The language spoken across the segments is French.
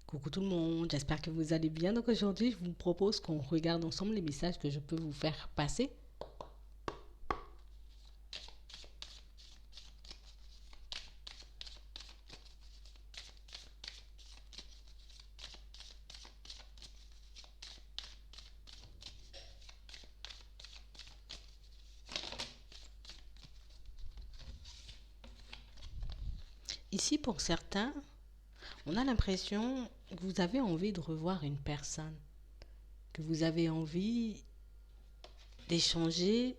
Coucou tout le monde, j'espère que vous allez bien. Donc aujourd'hui, je vous propose qu'on regarde ensemble les messages que je peux vous faire passer. Ici, pour certains, on a l'impression que vous avez envie de revoir une personne, que vous avez envie d'échanger,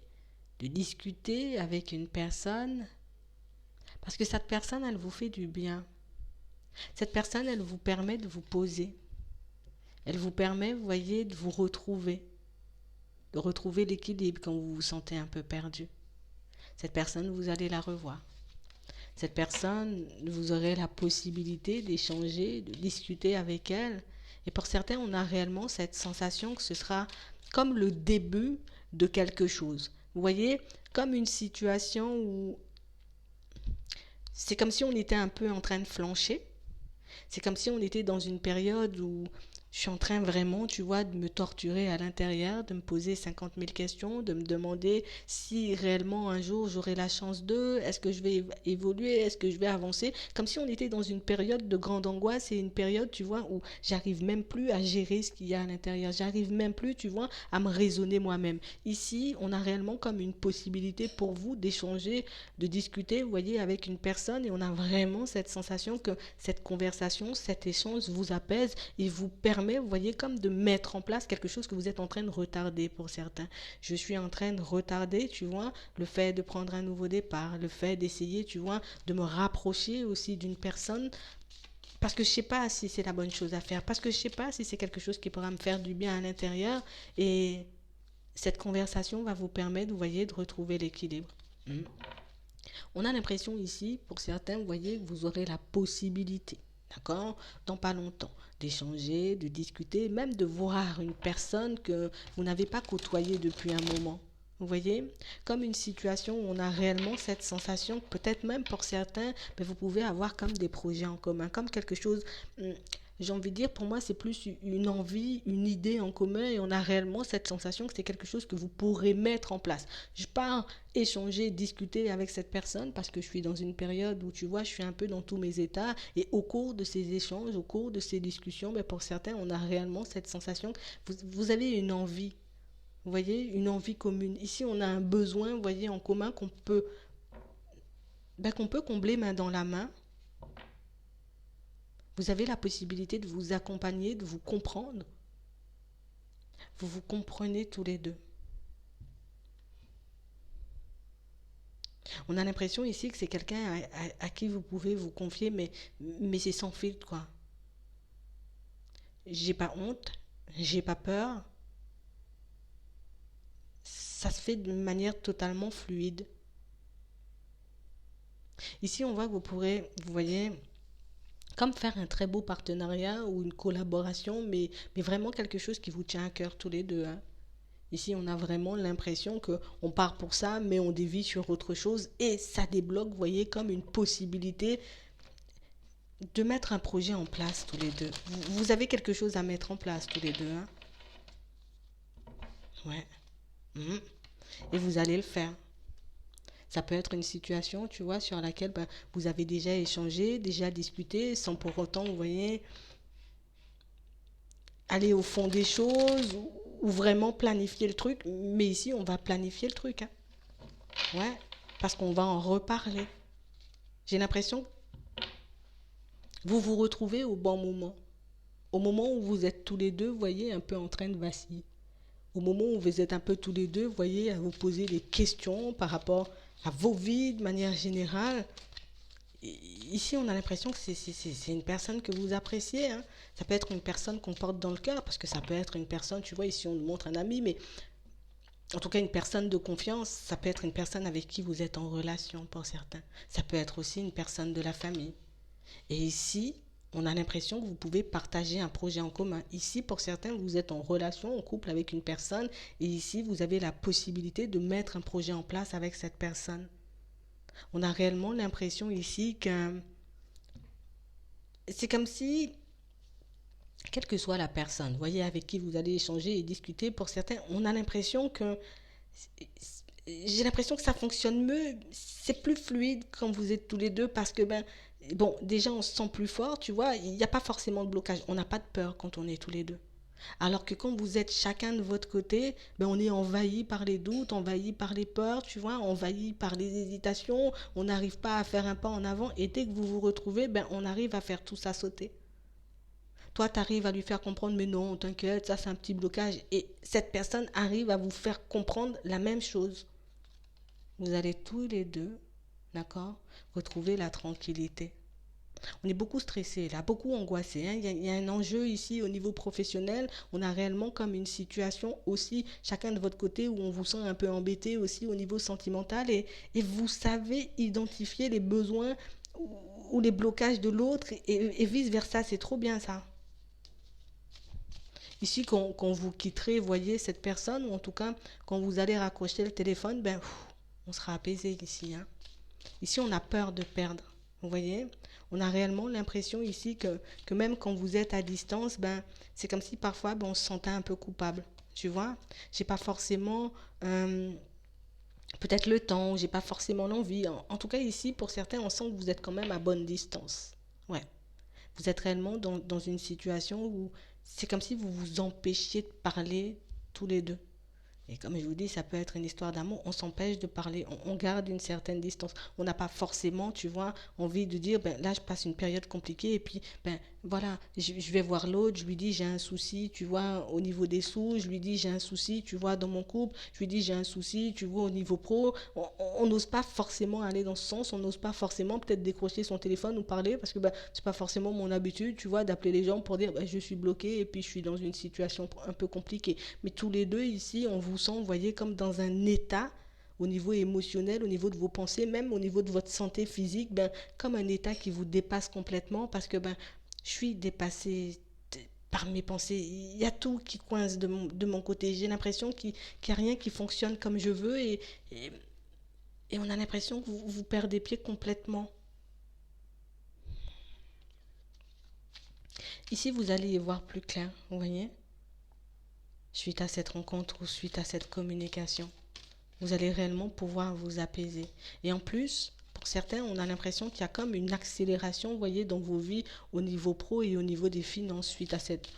de discuter avec une personne, parce que cette personne, elle vous fait du bien. Cette personne, elle vous permet de vous poser. Elle vous permet, vous voyez, de retrouver l'équilibre quand vous vous sentez un peu perdu. Cette personne, vous allez la revoir. Cette personne, vous aurez la possibilité d'échanger, de discuter avec elle. Et pour certains, on a réellement cette sensation que ce sera comme le début de quelque chose. Vous voyez, comme une situation où c'est comme si on était un peu en train de flancher. C'est comme si on était dans une période où je suis en train vraiment, tu vois, de me torturer à l'intérieur, de me poser 50 000 questions, de me demander si réellement un jour j'aurai la chance de, est-ce que je vais évoluer, est-ce que je vais avancer, comme si on était dans une période de grande angoisse et une période, tu vois, où j'arrive même plus à gérer ce qu'il y a à l'intérieur, j'arrive même plus, tu vois, à me raisonner moi-même. Ici, on a réellement comme une possibilité pour vous d'échanger, de discuter, vous voyez, avec une personne et on a vraiment cette sensation que cette conversation, cet échange vous apaise et vous permet, vous voyez, comme de mettre en place quelque chose que vous êtes en train de retarder pour certains. Je suis en train de retarder, tu vois, le fait de prendre un nouveau départ, le fait d'essayer, tu vois, de me rapprocher aussi d'une personne parce que je sais pas si c'est la bonne chose à faire, parce que je sais pas si c'est quelque chose qui pourra me faire du bien à l'intérieur et cette conversation va vous permettre, vous voyez, de retrouver l'équilibre. On a l'impression ici, pour certains, vous voyez, que vous aurez la possibilité, d'accord, dans pas longtemps, d'échanger, de discuter, même de voir une personne que vous n'avez pas côtoyée depuis un moment. Vous voyez, comme une situation où on a réellement cette sensation, peut-être même pour certains, mais vous pouvez avoir comme des projets en commun, comme quelque chose, j'ai envie de dire, pour moi, c'est plus une envie, une idée en commun et on a réellement cette sensation que c'est quelque chose que vous pourrez mettre en place. Je pars échanger, discuter avec cette personne parce que je suis dans une période où, tu vois, je suis un peu dans tous mes états et au cours de ces échanges, au cours de ces discussions, ben pour certains, on a réellement cette sensation que vous avez une envie, vous voyez, une envie commune. Ici, on a un besoin, vous voyez, en commun qu'on peut combler main dans la main. Vous avez la possibilité de vous accompagner, de vous comprendre. Vous vous comprenez tous les deux. On a l'impression ici que c'est quelqu'un à qui vous pouvez vous confier, mais c'est sans filtre, quoi. J'ai pas honte, j'ai pas peur. Ça se fait d'une manière totalement fluide. Ici, on voit que vous pourrez, vous voyez, comme faire un très beau partenariat ou une collaboration, mais vraiment quelque chose qui vous tient à cœur tous les deux, hein. Ici, on a vraiment l'impression qu'on part pour ça, mais on dévie sur autre chose et ça débloque, vous voyez, comme une possibilité de mettre un projet en place tous les deux. Vous avez quelque chose à mettre en place tous les deux, hein? Ouais. Mhm. Et vous allez le faire. Ça peut être une situation, tu vois, sur laquelle ben, vous avez déjà échangé, déjà discuté, sans pour autant, vous voyez, aller au fond des choses ou vraiment planifier le truc. Mais ici, on va planifier le truc, hein. Ouais. Parce qu'on va en reparler. J'ai l'impression que vous vous retrouvez au bon moment. Au moment où vous êtes tous les deux, vous voyez, un peu en train de vaciller. Au moment où vous êtes un peu tous les deux, vous voyez, à vous poser des questions par rapport à vos vies de manière générale. Ici, on a l'impression que c'est une personne que vous appréciez, hein. Ça peut être une personne qu'on porte dans le cœur, parce que ça peut être une personne, tu vois, ici on nous montre un ami, mais en tout cas une personne de confiance, ça peut être une personne avec qui vous êtes en relation pour certains. Ça peut être aussi une personne de la famille. Et ici, on a l'impression que vous pouvez partager un projet en commun. Ici, pour certains, vous êtes en relation, en couple avec une personne, et ici, vous avez la possibilité de mettre un projet en place avec cette personne. On a réellement l'impression ici que c'est comme si quelle que soit la personne, voyez, avec qui vous allez échanger et discuter, pour certains, on a l'impression que j'ai l'impression que ça fonctionne mieux, c'est plus fluide quand vous êtes tous les deux parce que ben bon, déjà on se sent plus fort, tu vois, il n'y a pas forcément de blocage, on n'a pas de peur quand on est tous les deux. Alors que quand vous êtes chacun de votre côté, ben on est envahi par les doutes, envahi par les peurs, tu vois, envahi par les hésitations, on n'arrive pas à faire un pas en avant et dès que vous vous retrouvez, ben on arrive à faire tout ça sauter. Toi, tu arrives à lui faire comprendre, mais non, t'inquiète, ça c'est un petit blocage. Et cette personne arrive à vous faire comprendre la même chose. Vous allez tous les deux, d'accord, retrouver la tranquillité. On est beaucoup stressé, là, beaucoup angoissé. Hein. Il y a un enjeu ici au niveau professionnel. On a réellement comme une situation aussi, chacun de votre côté, où on vous sent un peu embêté aussi au niveau sentimental. Et vous savez identifier les besoins ou les blocages de l'autre et vice-versa. C'est trop bien ça. Ici, quand vous quitterez, voyez cette personne, ou en tout cas, quand vous allez raccrocher le téléphone, ben, on sera apaisé ici. Hein. Ici, on a peur de perdre. Vous voyez, on a réellement l'impression ici que même quand vous êtes à distance, ben, c'est comme si parfois ben, on se sentait un peu coupable. Tu vois, j'ai pas forcément peut-être le temps, j'ai pas forcément l'envie. En tout cas, ici, pour certains, on sent que vous êtes quand même à bonne distance. Ouais, vous êtes réellement dans une situation où c'est comme si vous vous empêchiez de parler tous les deux. Et comme je vous dis, ça peut être une histoire d'amour. On s'empêche de parler, on garde une certaine distance. On n'a pas forcément, tu vois, envie de dire, ben là, je passe une période compliquée et puis, ben voilà, je vais voir l'autre, je lui dis, j'ai un souci, tu vois, au niveau des sous, je lui dis, j'ai un souci, tu vois, dans mon couple, je lui dis, j'ai un souci, tu vois, au niveau pro. On n'ose pas forcément aller dans ce sens, on n'ose pas forcément peut-être décrocher son téléphone ou parler parce que ben, c'est pas forcément mon habitude, tu vois, d'appeler les gens pour dire, ben, je suis bloqué et puis je suis dans une situation un peu compliquée. Mais tous les deux ici, on vous sent, vous voyez, comme dans un état au niveau émotionnel, au niveau de vos pensées, même au niveau de votre santé physique, ben, comme un état qui vous dépasse complètement parce que ben, je suis dépassée par mes pensées. Il y a tout qui coince de mon côté. J'ai l'impression qu'il n'y a rien qui fonctionne comme je veux et, et on a l'impression que vous perdez pied complètement. Ici, vous allez y voir plus clair, vous voyez, suite à cette rencontre ou suite à cette communication. Vous allez réellement pouvoir vous apaiser. Et en plus, pour certains, on a l'impression qu'il y a comme une accélération, vous voyez, dans vos vies au niveau pro et au niveau des finances suite à cette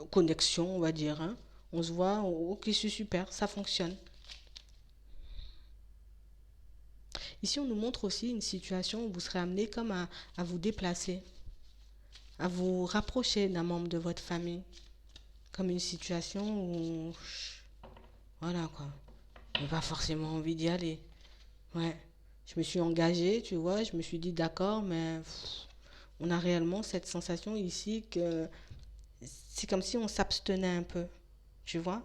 connexion, on va dire. Hein. On se voit, ok, c'est super, ça fonctionne. Ici, on nous montre aussi une situation où vous serez amené comme à vous déplacer, à vous rapprocher d'un membre de votre famille, comme une situation où, voilà quoi, j'ai pas forcément envie d'y aller. Ouais, je me suis engagée, tu vois, je me suis dit d'accord, mais on a réellement cette sensation ici que c'est comme si on s'abstenait un peu, tu vois.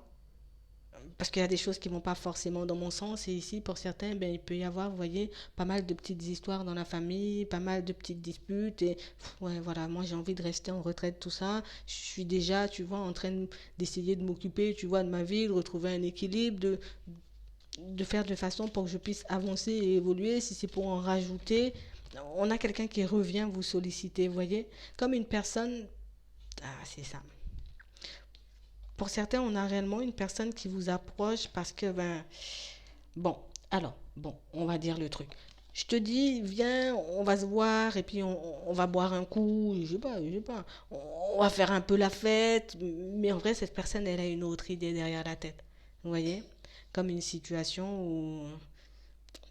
Parce qu'il y a des choses qui vont pas forcément dans mon sens et ici pour certains ben il peut y avoir vous voyez pas mal de petites histoires dans la famille, pas mal de petites disputes et ouais voilà moi j'ai envie de rester en retraite tout ça, je suis déjà tu vois en train d'essayer de m'occuper tu vois de ma vie, de retrouver un équilibre, de faire de façon pour que je puisse avancer et évoluer. Si c'est pour en rajouter, on a quelqu'un qui revient vous solliciter, vous voyez, comme une personne. Ah, c'est ça. Pour certains, on a réellement une personne qui vous approche parce que, ben, bon, alors, bon, on va dire le truc. Je te dis, viens, on va se voir et puis on va boire un coup, je sais pas, on va faire un peu la fête, mais en vrai, cette personne, elle a une autre idée derrière la tête. Vous voyez? Comme une situation où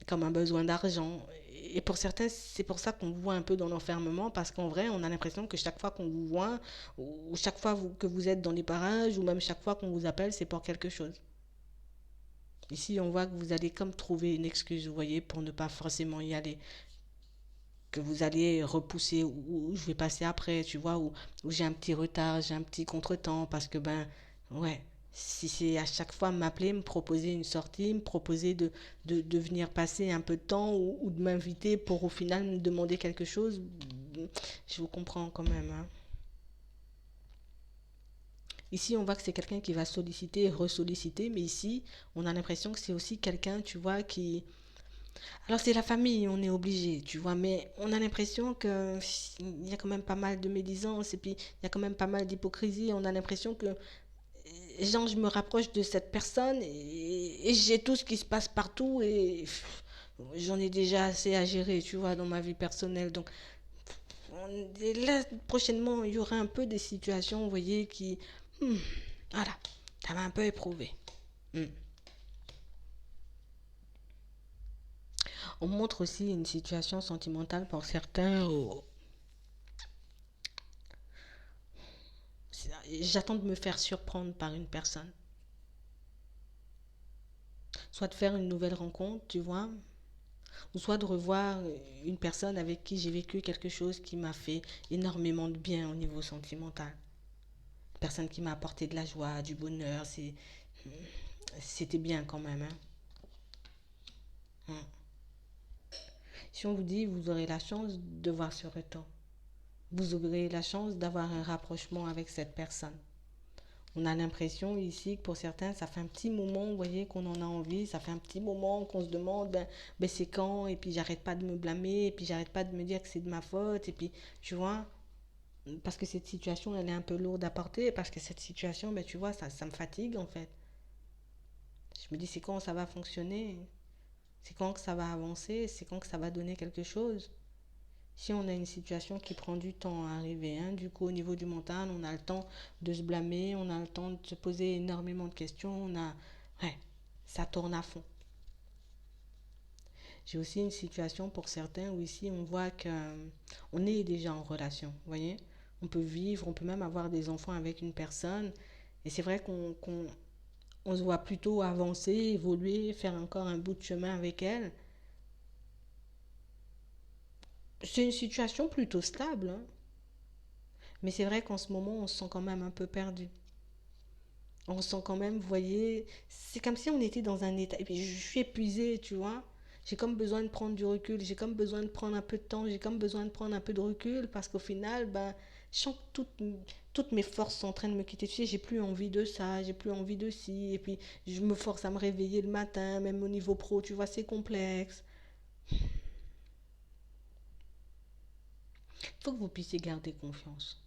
comme un besoin d'argent. Et pour certains, c'est pour ça qu'on vous voit un peu dans l'enfermement, parce qu'en vrai, on a l'impression que chaque fois qu'on vous voit, ou chaque fois que vous êtes dans les parages, ou même chaque fois qu'on vous appelle, c'est pour quelque chose. Ici, on voit que vous allez comme trouver une excuse, vous voyez, pour ne pas forcément y aller. Que vous allez repousser, ou je vais passer après, tu vois, ou j'ai un petit retard, j'ai un petit contretemps, parce que ben, ouais, si c'est à chaque fois m'appeler, me proposer une sortie, me proposer de venir passer un peu de temps ou de m'inviter pour au final me demander quelque chose, je vous comprends quand même. Hein. Ici, on voit que c'est quelqu'un qui va solliciter et ressolliciter, mais ici, on a l'impression que c'est aussi quelqu'un, tu vois, Alors c'est la famille, on est obligé, tu vois, mais on a l'impression que il y a quand même pas mal de médisance et puis il y a quand même pas mal d'hypocrisie. On a l'impression que, genre, je me rapproche de cette personne et j'ai tout ce qui se passe partout et j'en ai déjà assez à gérer, tu vois, dans ma vie personnelle. Donc et là, prochainement, il y aura un peu des situations, vous voyez, qui, hmm, voilà, ça m'a un peu éprouvé. Hmm. On montre aussi une situation sentimentale pour certains où j'attends de me faire surprendre par une personne. Soit de faire une nouvelle rencontre, tu vois, ou soit de revoir une personne avec qui j'ai vécu quelque chose qui m'a fait énormément de bien au niveau sentimental. Une personne qui m'a apporté de la joie, du bonheur, c'était bien quand même. Hein. Hum. Si on vous dit, vous aurez la chance de voir ce retour. Vous aurez la chance d'avoir un rapprochement avec cette personne. On a l'impression ici que pour certains, ça fait un petit moment, vous voyez, qu'on en a envie. Ça fait un petit moment qu'on se demande, ben c'est quand? Et puis j'arrête pas de me blâmer, et puis j'arrête pas de me dire que c'est de ma faute. Et puis, tu vois, parce que cette situation, elle est un peu lourde à porter, parce que cette situation, ben tu vois, ça me fatigue en fait. Je me dis, c'est quand ça va fonctionner? C'est quand que ça va avancer? C'est quand que ça va donner quelque chose? Si on a une situation qui prend du temps à arriver, hein, du coup au niveau du mental, on a le temps de se blâmer, on a le temps de se poser énormément de questions, ouais, ça tourne à fond. J'ai aussi une situation pour certains où ici on voit que on est déjà en relation, vous voyez. On peut vivre, on peut même avoir des enfants avec une personne, et c'est vrai qu'on se voit plutôt avancer, évoluer, faire encore un bout de chemin avec elle. C'est une situation plutôt stable, hein, mais c'est vrai qu'en ce moment on se sent quand même un peu perdu. On sent quand même, vous voyez, c'est comme si on était dans un état. Et puis je suis épuisée, tu vois. J'ai comme besoin de prendre du recul, j'ai comme besoin de prendre un peu de temps, j'ai comme besoin de prendre un peu de recul parce qu'au final, ben, je sens que toutes mes forces sont en train de me quitter. Tu sais, j'ai plus envie de ça, j'ai plus envie de ci. Et puis je me force à me réveiller le matin, même au niveau pro, tu vois, c'est complexe. Il faut que vous puissiez garder confiance.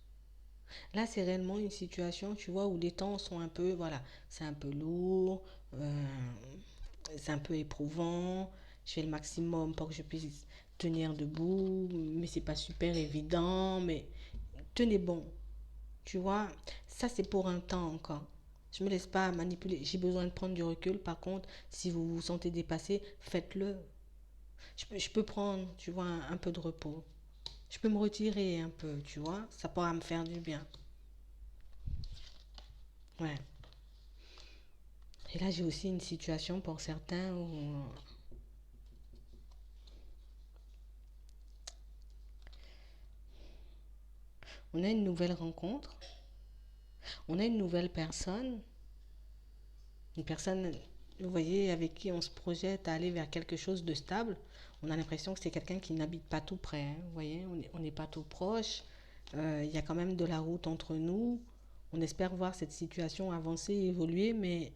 Là, c'est réellement une situation, tu vois, où les temps sont un peu, voilà, c'est un peu lourd, euh, c'est un peu éprouvant. Je fais le maximum pour que je puisse tenir debout, mais c'est pas super évident, mais tenez bon, tu vois. Ça, c'est pour un temps encore. Je me laisse pas manipuler. J'ai besoin de prendre du recul. Par contre, si vous vous sentez dépassé, faites-le. Je peux prendre, tu vois, un peu de repos. Je peux me retirer un peu, tu vois. Ça pourra me faire du bien. Ouais. Et là, j'ai aussi une situation pour certains où on a une nouvelle rencontre, on a une nouvelle personne, une personne, vous voyez, avec qui on se projette à aller vers quelque chose de stable. On a l'impression que c'est quelqu'un qui n'habite pas tout près, hein, vous voyez, on n'est pas tout proche. Il y a quand même de la route entre nous. On espère voir cette situation avancer, évoluer, mais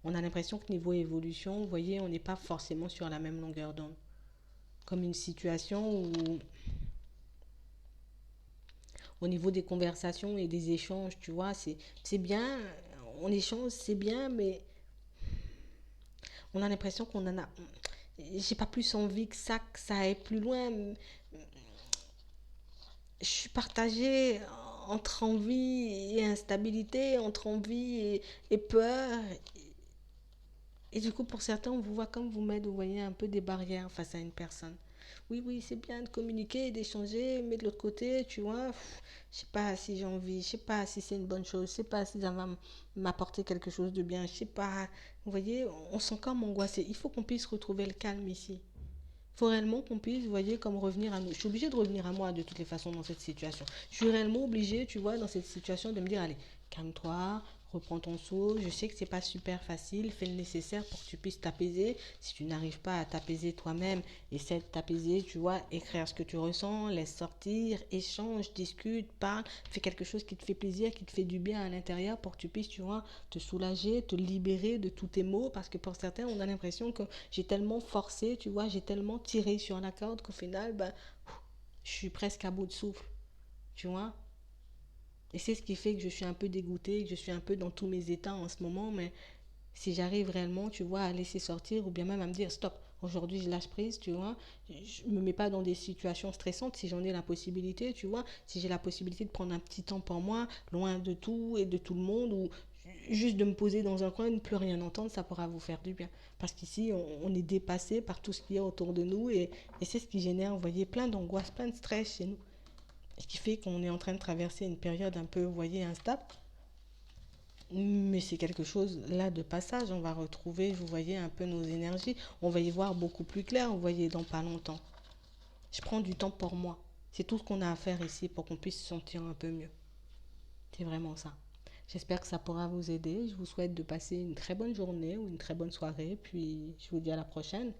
on a l'impression que niveau évolution, vous voyez, on n'est pas forcément sur la même longueur d'onde. Comme une situation où au niveau des conversations et des échanges, tu vois, c'est bien, on échange, c'est bien, mais on a l'impression qu'on en a. J'ai pas plus envie que ça aille plus loin. Je suis partagée entre envie et instabilité, entre envie et peur. Et du coup, pour certains, on vous voit comme vous mettre, vous voyez, un peu des barrières face à une personne. Oui, oui, c'est bien de communiquer, d'échanger, mais de l'autre côté, tu vois, je sais pas si j'ai envie, je sais pas si c'est une bonne chose, je sais pas si ça va m'apporter quelque chose de bien, je sais pas. Vous voyez, on sent comme angoissé. Il faut qu'on puisse retrouver le calme ici. Il faut réellement qu'on puisse, vous voyez, comme revenir à nous. Je suis obligée de revenir à moi de toutes les façons dans cette situation. Je suis réellement obligée, tu vois, dans cette situation de me dire, allez, calme-toi, Reprends ton souffle. Je sais que c'est pas super facile. Fais le nécessaire pour que tu puisses t'apaiser. Si tu n'arrives pas à t'apaiser toi-même, essaie de t'apaiser, tu vois, écrire ce que tu ressens, laisse sortir, échange, discute, parle, fais quelque chose qui te fait plaisir, qui te fait du bien à l'intérieur pour que tu puisses, tu vois, te soulager, te libérer de tous tes maux. Parce que pour certains, on a l'impression que j'ai tellement forcé, tu vois, j'ai tellement tiré sur la corde qu'au final, ben, je suis presque à bout de souffle, tu vois. Et c'est ce qui fait que je suis un peu dégoûtée, que je suis un peu dans tous mes états en ce moment. Mais si j'arrive réellement, tu vois, à laisser sortir ou bien même à me dire stop, aujourd'hui je lâche prise, tu vois, je me mets pas dans des situations stressantes si j'en ai la possibilité, tu vois, si j'ai la possibilité de prendre un petit temps pour moi, loin de tout et de tout le monde, ou juste de me poser dans un coin et ne plus rien entendre, ça pourra vous faire du bien. Parce qu'ici, on est dépassé par tout ce qu'il y a autour de nous et c'est ce qui génère, vous voyez, plein d'angoisse, plein de stress chez nous. Ce qui fait qu'on est en train de traverser une période un peu, vous voyez, instable. Mais c'est quelque chose là de passage. On va retrouver, vous voyez, un peu nos énergies. On va y voir beaucoup plus clair, vous voyez, dans pas longtemps. Je prends du temps pour moi. C'est tout ce qu'on a à faire ici pour qu'on puisse se sentir un peu mieux. C'est vraiment ça. J'espère que ça pourra vous aider. Je vous souhaite de passer une très bonne journée ou une très bonne soirée. Puis je vous dis à la prochaine.